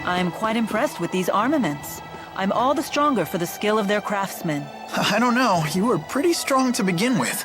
I'm quite impressed with these armaments. I'm all the stronger for the skill of their craftsmen. I don't know. You were pretty strong to begin with.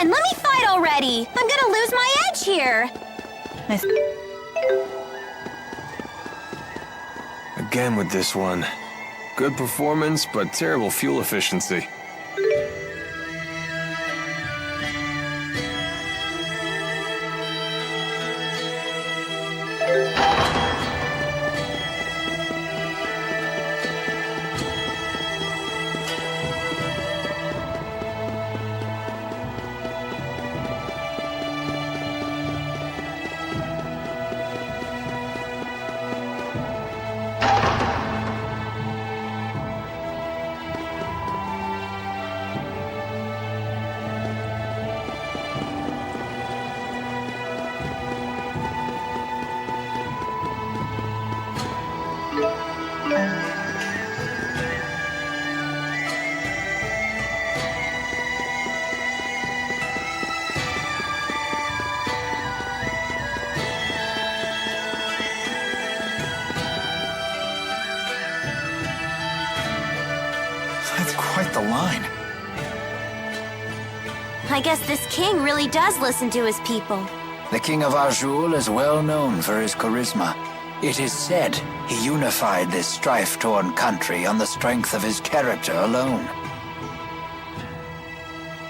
on! Let me fight already! I'm gonna lose my edge here! Nice. Again with this one. Good performance, but terrible fuel efficiency. That's quite the line. I guess this king really does listen to his people. The King of Azul is well known for his charisma. It is said he unified this strife-torn country on the strength of his character alone.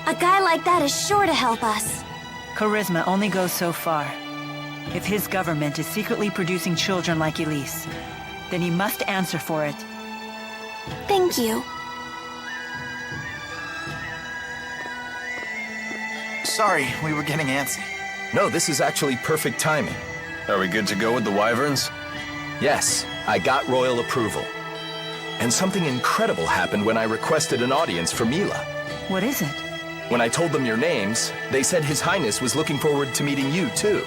A guy like that is sure to help us. Charisma only goes so far. If his government is secretly producing children like Elise, then he must answer for it. Thank you. Sorry, we were getting antsy. No, this is actually perfect timing. Are we good to go with the wyverns? Yes, I got royal approval. And something incredible happened when I requested an audience for Milla. What is it? When I told them your names, they said His Highness was looking forward to meeting you, too.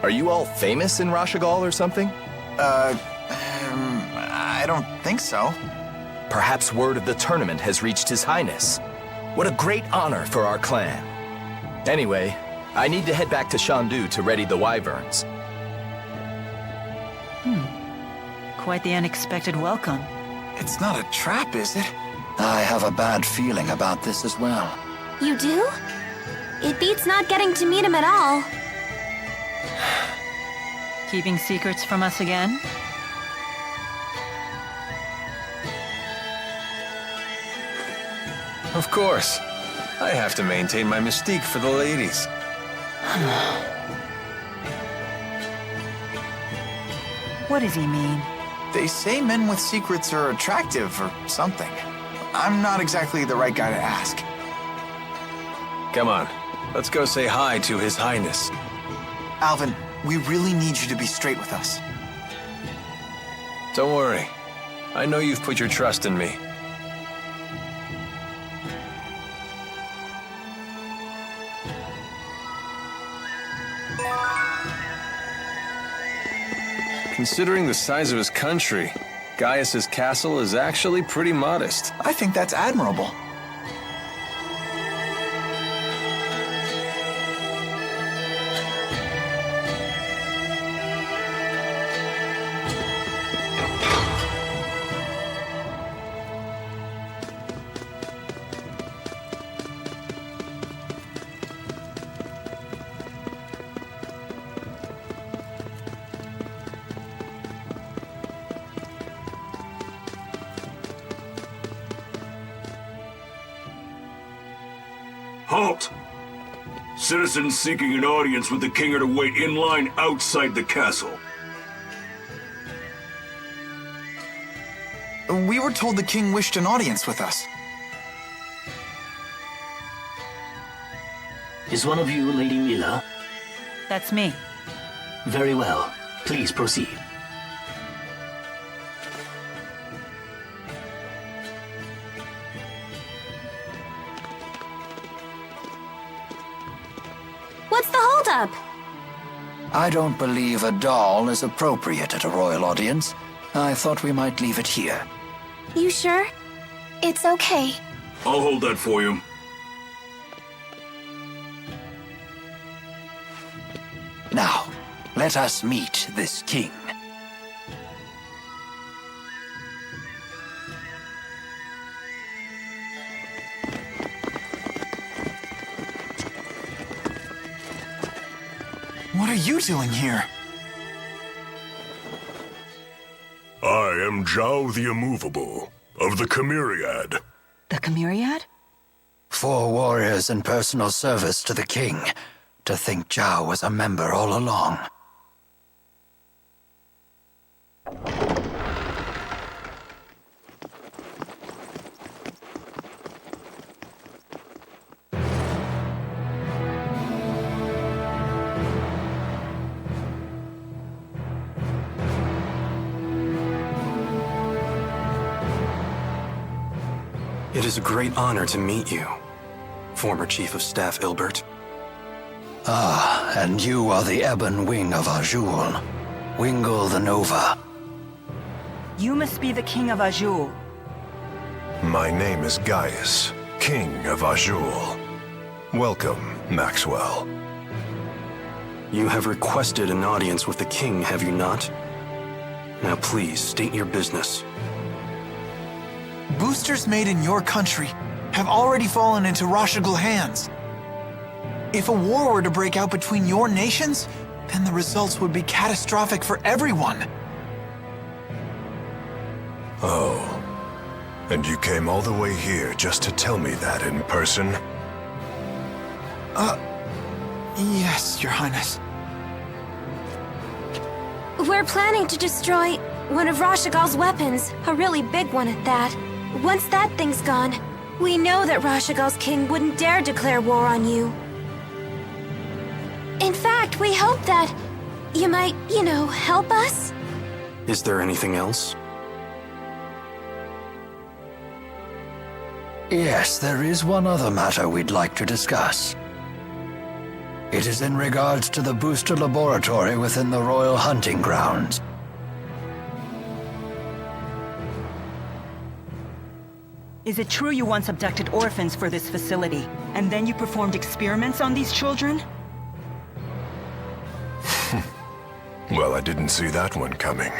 Are you all famous in Rashagal or something? I don't think so. Perhaps word of the tournament has reached His Highness. What a great honor for our clan. Anyway, I need to head back to Shandu to ready the wyverns. Quite the unexpected welcome. It's not a trap, is it? I have a bad feeling about this as well. You do? It beats not getting to meet him at all. Keeping secrets from us again? Of course. I have to maintain my mystique for the ladies. What does he mean? They say men with secrets are attractive or something. I'm not exactly the right guy to ask. Come on, let's go say hi to His Highness. Alvin, we really need you to be straight with us. Don't worry. I know you've put your trust in me. Considering the size of his country, Gaius's castle is actually pretty modest. I think that's admirable. Halt! Citizens seeking an audience with the king are to wait in line outside the castle. We were told the king wished an audience with us. Is one of you Lady Milla? That's me. Very well. Please proceed. What's the holdup? I don't believe a doll is appropriate at a royal audience. I thought we might leave it here. You sure? It's okay. I'll hold that for you. Now, let us meet this king. What are you doing here? I am Zhao the Immovable, of the Chimeriad. The Chimeriad? 4 warriors in personal service to the king. To think Zhao was a member all along. It is a great honor to meet you, former Chief of Staff Ilbert. Ah, and you are the ebon wing of Azul. Wingle the Nova. You must be the King of Azul. My name is Gaius, King of Azul. Welcome, Maxwell. You have requested an audience with the king, have you not? Now please, state your business. Boosters made in your country have already fallen into Rashagal hands. If a war were to break out between your nations, then the results would be catastrophic for everyone. Oh. And you came all the way here just to tell me that in person? Yes, Your Highness. We're planning to destroy one of Rashagal's weapons, a really big one at that. Once that thing's gone, we know that Rashagal's king wouldn't dare declare war on you. In fact, we hope that you might, help us? Is there anything else? Yes, there is one other matter we'd like to discuss. It is in regards to the booster laboratory within the Royal Hunting Grounds. Is it true you once abducted orphans for this facility, and then you performed experiments on these children? Well, I didn't see that one coming.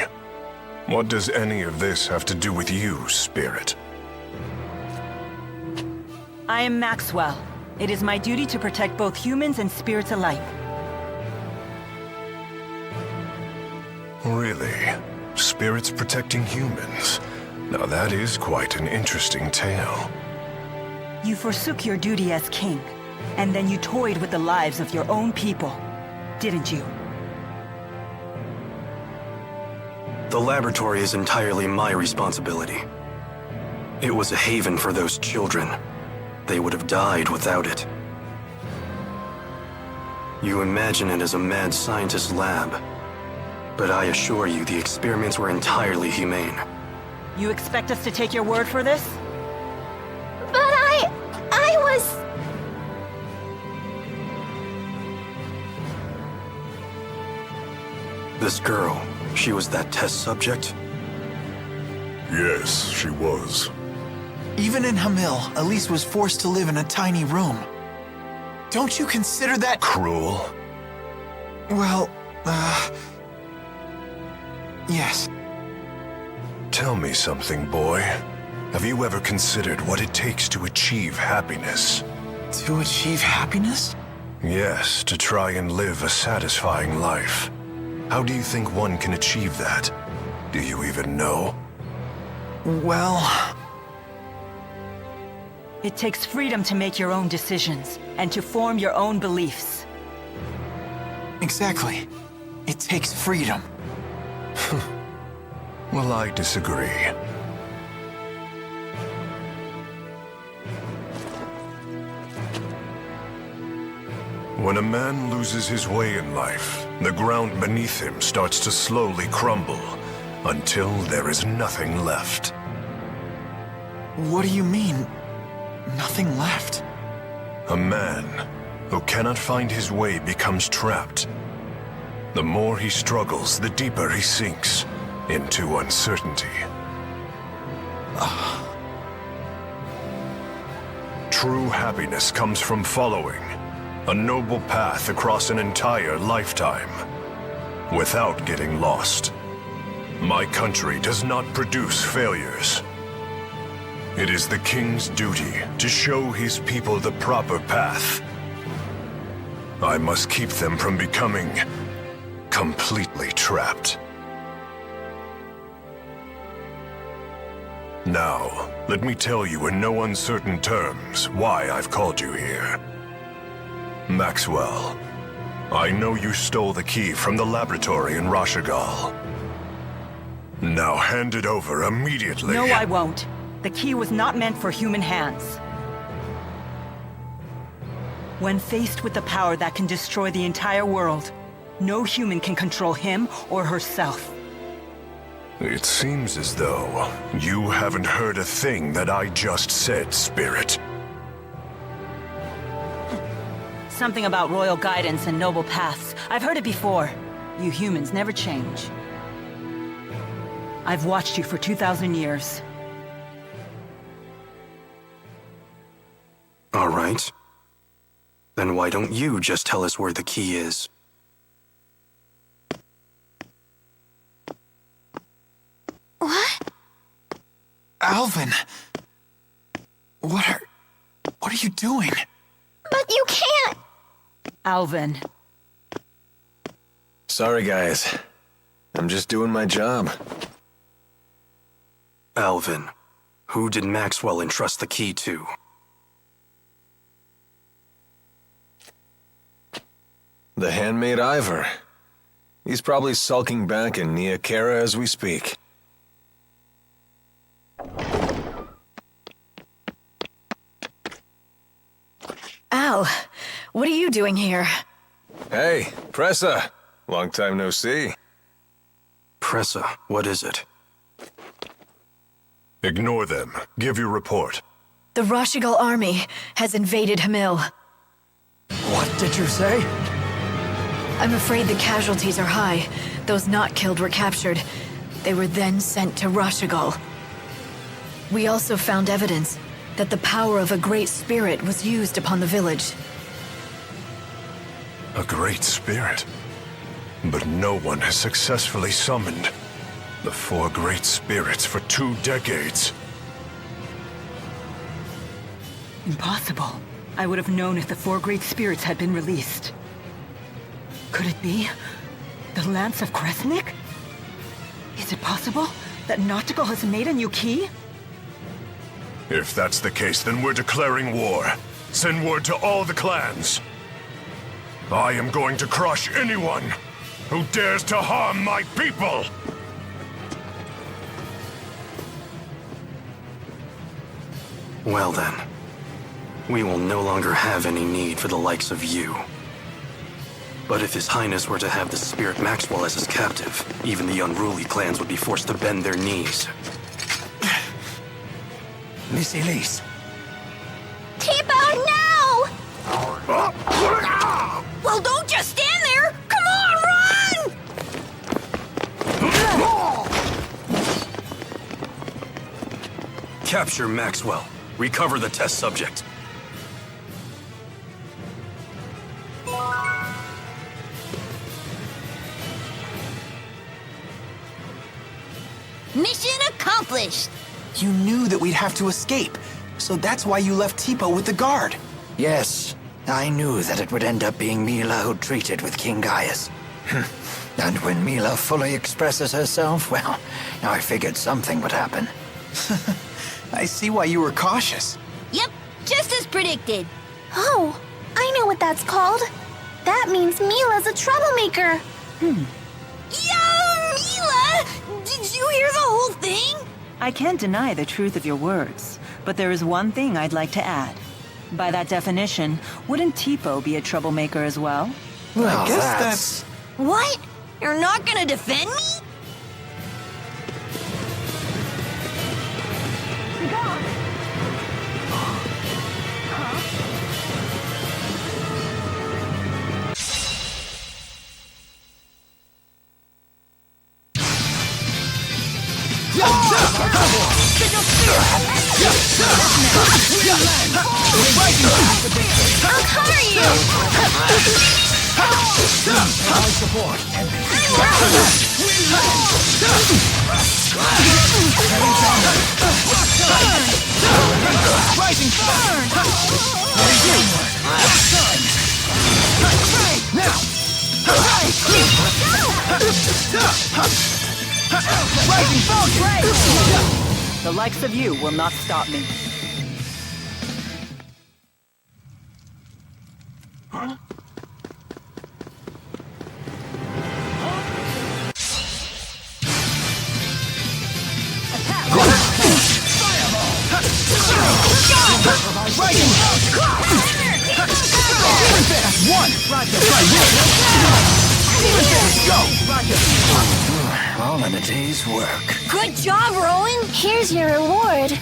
What does any of this have to do with you, Spirit? I am Maxwell. It is my duty to protect both humans and spirits alike. Really? Spirits protecting humans? Now that is quite an interesting tale. You forsook your duty as king, and then you toyed with the lives of your own people, didn't you? The laboratory is entirely my responsibility. It was a haven for those children. They would have died without it. You imagine it as a mad scientist's lab, but I assure you the experiments were entirely humane. You expect us to take your word for this? But I was... This girl, she was that test subject? Yes, she was. Even in Hamil, Elise was forced to live in a tiny room. Don't you consider that Cruel? Well, yes. Tell me something, boy. Have you ever considered what it takes to achieve happiness? To achieve happiness? Yes, to try and live a satisfying life. How do you think one can achieve that? Do you even know? Well... It takes freedom to make your own decisions, and to form your own beliefs. Exactly. It takes freedom. Well, I disagree. When a man loses his way in life, the ground beneath him starts to slowly crumble, until there is nothing left. What do you mean, nothing left? A man who cannot find his way becomes trapped. The more he struggles, the deeper he sinks into uncertainty. True happiness comes from following a noble path across an entire lifetime, without getting lost. My country does not produce failures. It is the king's duty to show his people the proper path. I must keep them from becoming completely trapped. Now, let me tell you in no uncertain terms why I've called you here. Maxwell, I know you stole the key from the laboratory in Rashagal. Now hand it over immediately. No, I won't. The key was not meant for human hands. When faced with the power that can destroy the entire world, no human can control him or herself. It seems as though you haven't heard a thing that I just said, Spirit. Something about royal guidance and noble paths. I've heard it before. You humans never change. I've watched you for 2,000 years. All right. Then why don't you just tell us where the key is? What? Alvin! What are you doing? But you can't! Alvin. Sorry, guys. I'm just doing my job. Alvin, who did Maxwell entrust the key to? The handmaid Ivor. He's probably sulking back in Nia Kara as we speak. Al, what are you doing here? Hey, Pressa. Long time no see. Pressa, what is it? Ignore them. Give your report. The Rashagal army has invaded Hamil. What did you say? I'm afraid the casualties are high. Those not killed were captured. They were then sent to Rashagal. We also found evidence that the power of a great spirit was used upon the village. A great spirit. But no one has successfully summoned the 4 great spirits for 2 decades. Impossible. I would have known if the 4 great spirits had been released. Could it be the Lance of Kresnik? Is it possible that Nautical has made a new key? If that's the case, then we're declaring war. Send word to all the clans. I am going to crush anyone who dares to harm my people! Well then, we will no longer have any need for the likes of you. But if His Highness were to have the Spirit Maxwell as his captive, even the unruly clans would be forced to bend their knees. Miss Elise. Tipo, no! Well, don't just stand there! Come on, run! Capture Maxwell. Recover the test subject. Mission accomplished! You knew that we'd have to escape, so that's why you left Tipo with the guard. Yes, I knew that it would end up being Milla who treated with King Gaius. And when Milla fully expresses herself, well, I figured something would happen. I see why you were cautious. Yep, just as predicted. Oh, I know what that's called. That means Milla's a troublemaker. Yo, Milla! Did you hear the whole thing? I can't deny the truth of your words, but there is one thing I'd like to add. By that definition, wouldn't Tipo be a troublemaker as well? Well, I guess that's... What? You're not gonna defend me? I'll cover you! Rising burn! The likes of you will not stop me. All in a day's work. Good job, Rowan! Here's your reward.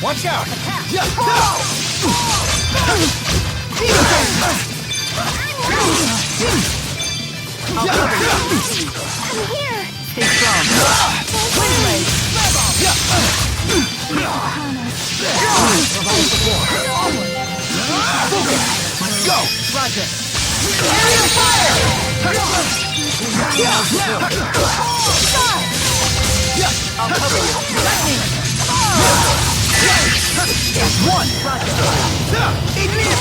Watch out! I'm here! Stay strong. Wind blade. Let's go! Roger. Area fire! I'll cover you. Lightning. One! Ignis!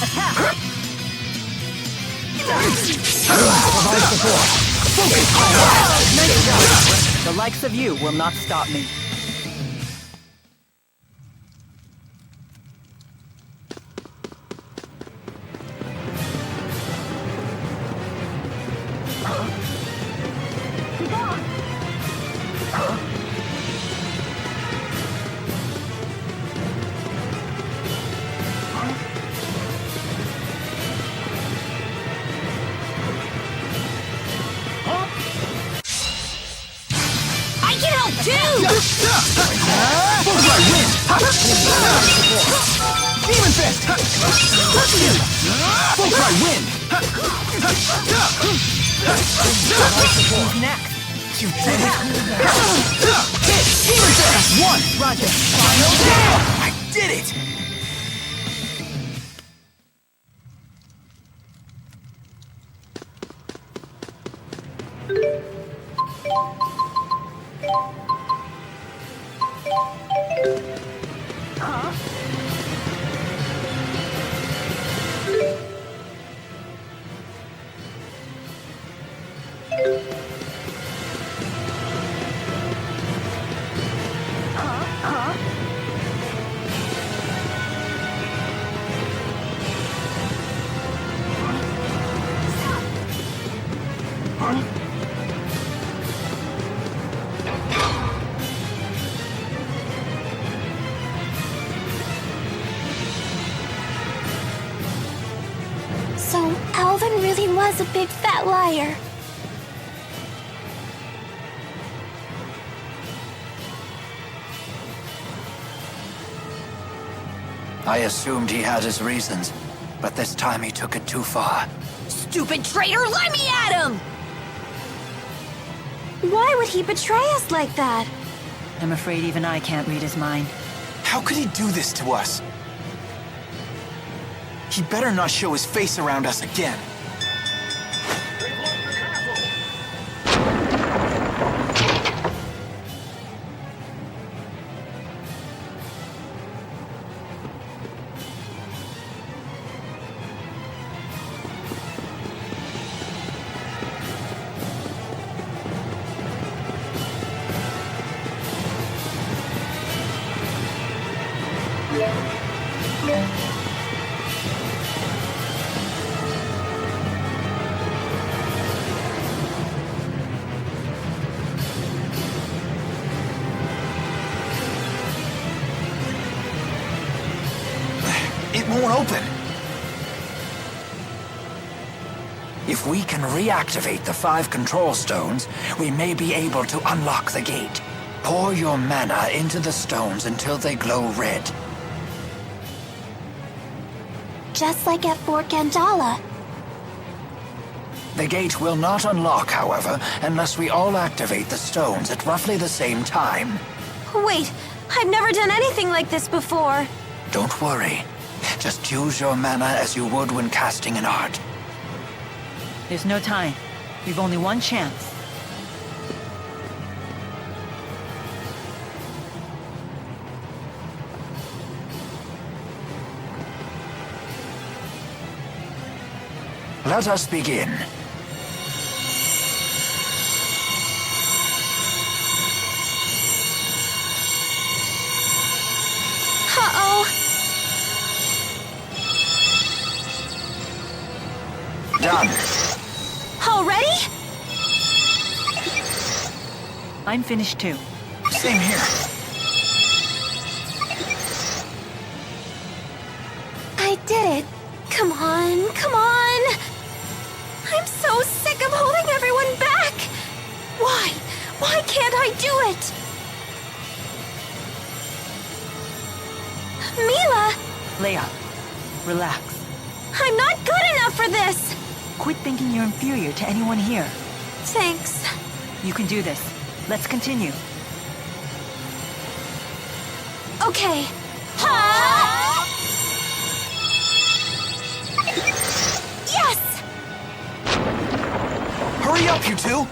Attack. Provide support. Nice job. The likes of you will not stop me. Demon Fist! Full cry wind! Who's next? You did it! Hit! Demon Fist! One! Roger. I did it! So, Alvin really was a big fat liar. I assumed he had his reasons, but this time he took it too far. Stupid traitor, let me at him! Why would he betray us like that? I'm afraid even I can't read his mind. How could he do this to us? He better not show his face around us again. It won't open. If we can reactivate the 5 control stones, we may be able to unlock the gate. Pour your mana into the stones until they glow red. just like at Fort Gandala. The gate will not unlock, however, unless we all activate the stones at roughly the same time. Wait, I've never done anything like this before. Don't worry. Just use your mana as you would when casting an art. There's no time. We've only one chance. Let us begin. Uh-oh. Done. Already? I'm finished too. Same here. I did it. Come on, come on. I'm so sick of holding everyone back. Why? Why can't I do it? Milla! Leia, relax. I'm not good enough for this! Quit thinking you're inferior to anyone here. Thanks. You can do this. Let's continue. Okay. Ha! Yes! Hurry up, you two!